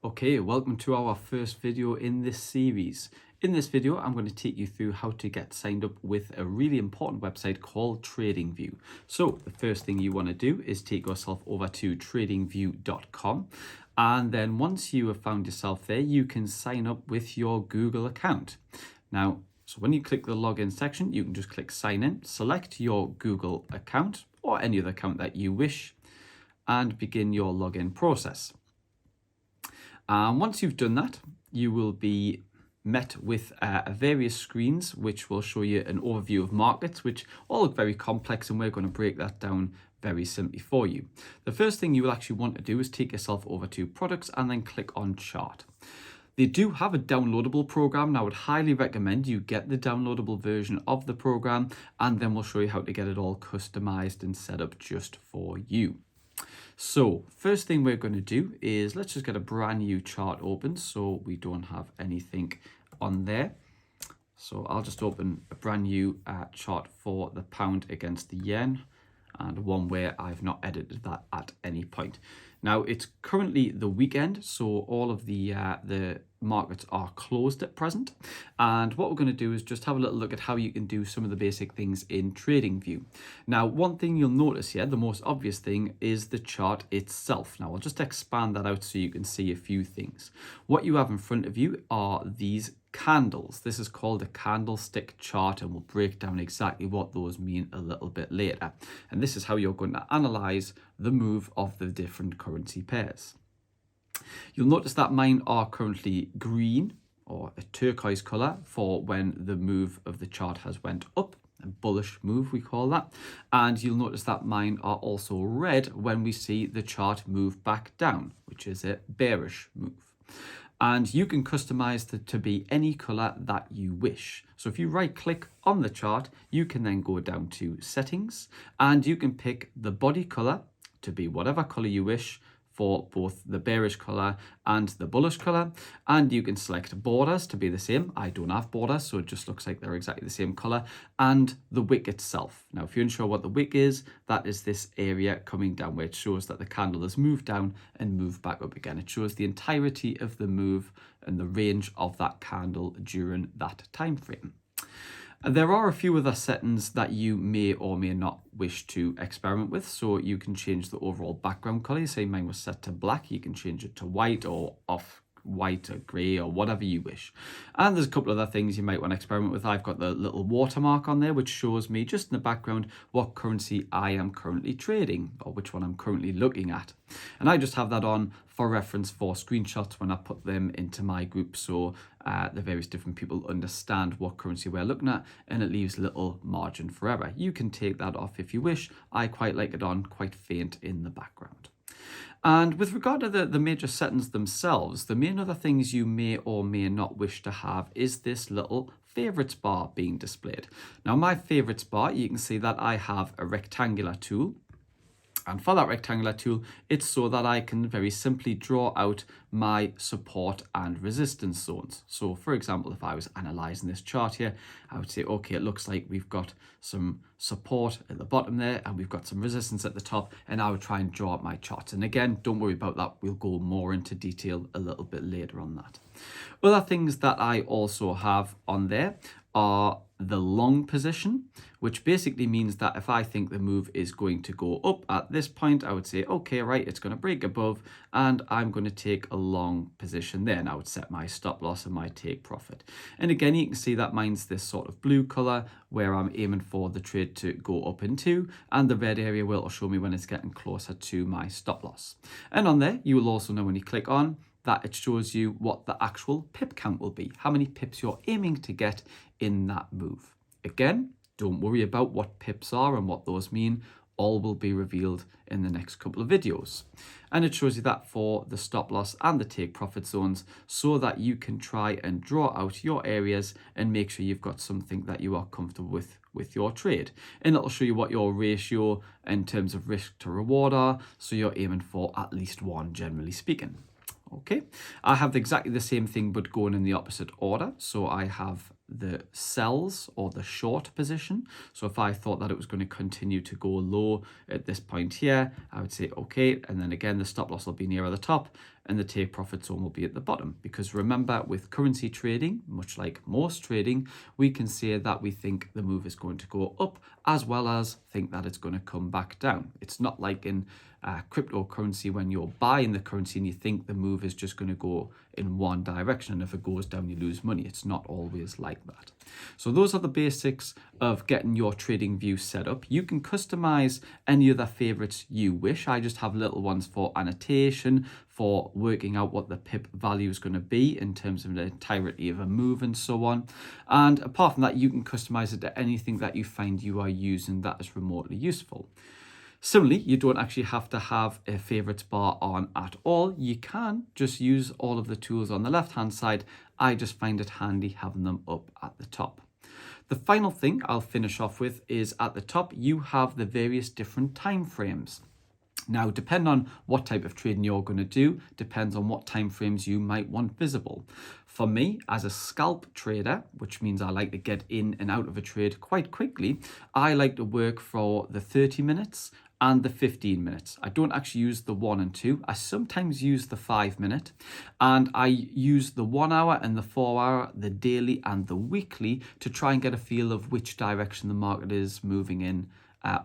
Okay, welcome to our first video in this series. In this video, I'm going to take you through how to get signed up with a really important website called TradingView. So the first thing you want to do is take yourself over to tradingview.com. And then once you have found yourself there, you can sign up with your Google account. Now, so when you click the login section, you can just click sign in, select your Google account or any other account that you wish, and begin your login process. Once you've done that, you will be met with various screens which will show you an overview of markets, which all look very complex, and we're going to break that down very simply for you. The first thing you will actually want to do is take yourself over to products and then click on chart. They do have a downloadable program, and I would highly recommend you get the downloadable version of the program, and then we'll show you how to get it all customized and set up just for you. So first thing we're going to do is let's just get a brand new chart open so we don't have anything on there. So I'll just open a brand new chart for the pound against the yen, and one where I've not edited that at any point. Now it's currently the weekend, so all of the markets are closed at present. And what we're going to do is just have a little look at how you can do some of the basic things in TradingView. Now, one thing you'll notice here, the most obvious thing, is the chart itself. Now, I'll just expand that out so you can see a few things. What you have in front of you are these candles. This is called a candlestick chart, and we'll break down exactly what those mean a little bit later. And this is how you're going to analyze the move of the different currency pairs. You'll notice that mine are currently green, or a turquoise color, for when the move of the chart has went up. A bullish move, we call that. And you'll notice that mine are also red when we see the chart move back down, which is a bearish move. And you can customize it to be any color that you wish. So if you right click on the chart, you can then go down to settings, and you can pick the body color to be whatever color you wish for both the bearish color and the bullish color. And you can select borders to be the same. I don't have borders, so it just looks like they're exactly the same color. And the wick itself. Now, if you're unsure what the wick is, that is this area coming down where it shows that the candle has moved down and moved back up again. It shows the entirety of the move and the range of that candle during that time frame. There are a few other settings that you may or may not wish to experiment with. So you can change the overall background color. Say mine was set to black. You can change it to white or off white or grey or whatever you wish. And there's a couple other things you might want to experiment with. I've got the little watermark on there, which shows me just in the background what currency I am currently trading, or which one I'm currently looking at. And I just have that on for reference for screenshots when I put them into my group, so the various different people understand what currency we're looking at, and it leaves little margin for error. You can take that off if you wish. I quite like it on, quite faint in the background. And with regard to the major settings themselves, the main other things you may or may not wish to have is this little favorites bar being displayed. Now, my favorites bar, you can see that I have a rectangular tool. And for that rectangular tool, it's so that I can very simply draw out my support and resistance zones. So for example, if I was analyzing this chart here, I would say, okay, it looks like we've got some support at the bottom there and we've got some resistance at the top, and I would try and draw out my charts. And again, don't worry about that. We'll go more into detail a little bit later on that. Other things that I also have on there are the long position, which basically means that if I think the move is going to go up at this point, I would say, okay, right, it's going to break above, and I'm going to take a long position there. And I would set my stop loss and my take profit. And again, you can see that mine's this sort of blue color where I'm aiming for the trade to go up into, and the red area will show me when it's getting closer to my stop loss. And on there, you will also know when you click on that it shows you what the actual pip count will be, how many pips you're aiming to get in that move. Again, don't worry about what pips are and what those mean. All will be revealed in the next couple of videos. And it shows you that for the stop loss and the take profit zones, so that you can try and draw out your areas and make sure you've got something that you are comfortable with your trade. And it'll show you what your ratio in terms of risk to reward are, so you're aiming for at least one, generally speaking. Okay, I have exactly the same thing but going in the opposite order. So I have the sells or the short position. So if I thought that it was going to continue to go low at this point here, I would say okay, and then again the stop loss will be nearer the top, and the take profit zone will be at the bottom. Because remember, with currency trading, much like most trading, we can say that we think the move is going to go up as well as think that it's going to come back down. It's not like in cryptocurrency when you're buying the currency and you think the move is just going to go in one direction, and if it goes down you lose money. It's not always like that. So those are the basics of getting your trading view set up. You can customize any other favorites you wish. I just have little ones for annotation, for working out what the pip value is going to be in terms of the entirety of a move and so on. And apart from that, you can customize it to anything that you find you are using that is remotely useful. Similarly, you don't actually have to have a favorites bar on at all. You can just use all of the tools on the left-hand side. I just find it handy having them up at the top. The final thing I'll finish off with is at the top, you have the various different time frames. Now, depending on what type of trading you're going to do, depends on what time frames you might want visible. For me, as a scalp trader, which means I like to get in and out of a trade quite quickly, I like to work for the 30 minutes and the 15 minutes. I don't actually use the 1 and 2. I sometimes use the 5 minute, and I use the 1 hour and the 4 hour, the daily and the weekly, to try and get a feel of which direction the market is moving in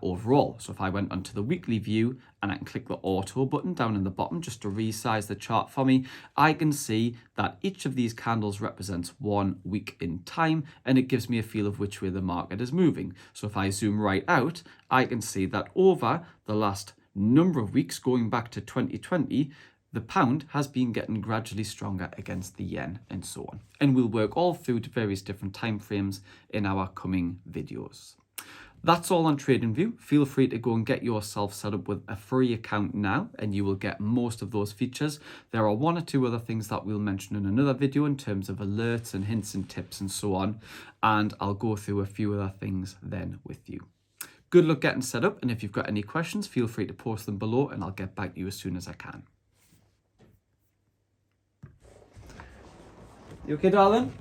overall. So if I went onto the weekly view and I can click the auto button down in the bottom just to resize the chart for me, I can see that each of these candles represents 1 week in time, and it gives me a feel of which way the market is moving. So if I zoom right out, I can see that over the last number of weeks, going back to 2020, the pound has been getting gradually stronger against the yen and so on. And we'll work all through to various different time frames in our coming videos. That's all on TradingView. Feel free to go and get yourself set up with a free account now, and you will get most of those features. There are 1 or 2 other things that we'll mention in another video in terms of alerts and hints and tips and so on, and I'll go through a few other things then with you. Good luck getting set up, and if you've got any questions, feel free to post them below and I'll get back to you as soon as I can. You okay, darling?